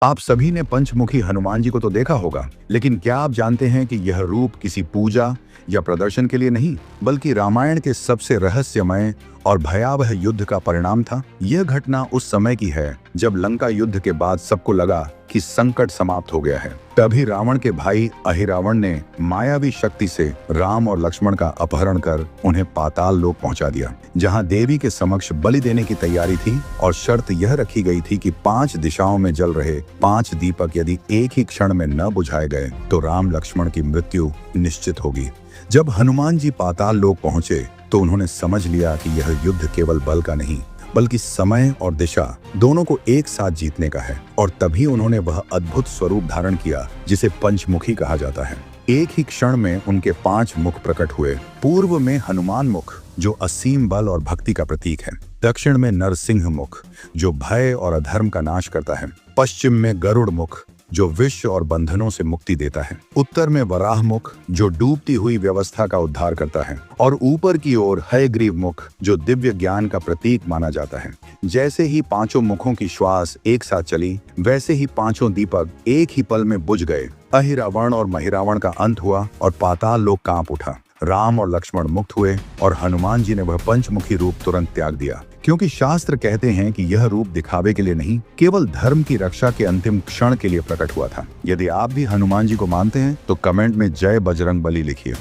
आप सभी ने पंचमुखी हनुमान जी को तो देखा होगा, लेकिन क्या आप जानते हैं कि यह रूप किसी पूजा या प्रदर्शन के लिए नहीं, बल्कि रामायण के सबसे रहस्यमय और भयावह युद्ध का परिणाम था। यह घटना उस समय की है जब लंका युद्ध के बाद सबको लगा कि संकट समाप्त हो गया है। तभी रावण के भाई अहिरावण ने मायावी शक्ति से राम और लक्ष्मण का अपहरण कर उन्हें पाताल लोक पहुंचा दिया, जहां देवी के समक्ष बलि देने की तैयारी थी और शर्त यह रखी गई थी कि 5 दिशाओं में जल रहे 5 दीपक यदि एक ही क्षण में न बुझाए गए तो राम लक्ष्मण की मृत्यु निश्चित होगी। जब हनुमान जी पाताल लोक पहुंचे तो उन्होंने समझ लिया कि यह युद्ध केवल बल का नहीं, बल्कि समय और दिशा दोनों को एक साथ जीतने का है। और तभी उन्होंने वह अद्भुत स्वरूप धारण किया जिसे पंचमुखी कहा जाता है। एक ही क्षण में उनके 5 मुख प्रकट हुए। पूर्व में हनुमान मुख, जो असीम बल और भक्ति का प्रतीक है। दक्षिण में नरसिंह मुख, जो भय और अधर्म का नाश करता है। पश्चिम में गरुड़ मुख, जो विश्व और बंधनों से मुक्ति देता है। उत्तर में वराह मुख, जो डूबती हुई व्यवस्था का उद्धार करता है। और ऊपर की ओर हयग्रीव मुख, जो दिव्य ज्ञान का प्रतीक माना जाता है। जैसे ही 5 मुखों की श्वास एक साथ चली, वैसे ही 5 दीपक एक ही पल में बुझ गए। अहिरावण और महिरावण का अंत हुआ और पाताल लोक कांप उठा। राम और लक्ष्मण मुक्त हुए और हनुमान जी ने वह पंचमुखी रूप तुरंत त्याग दिया, क्योंकि शास्त्र कहते हैं कि यह रूप दिखावे के लिए नहीं, केवल धर्म की रक्षा के अंतिम क्षण के लिए प्रकट हुआ था। यदि आप भी हनुमान जी को मानते हैं तो कमेंट में जय बजरंगबली लिखिए।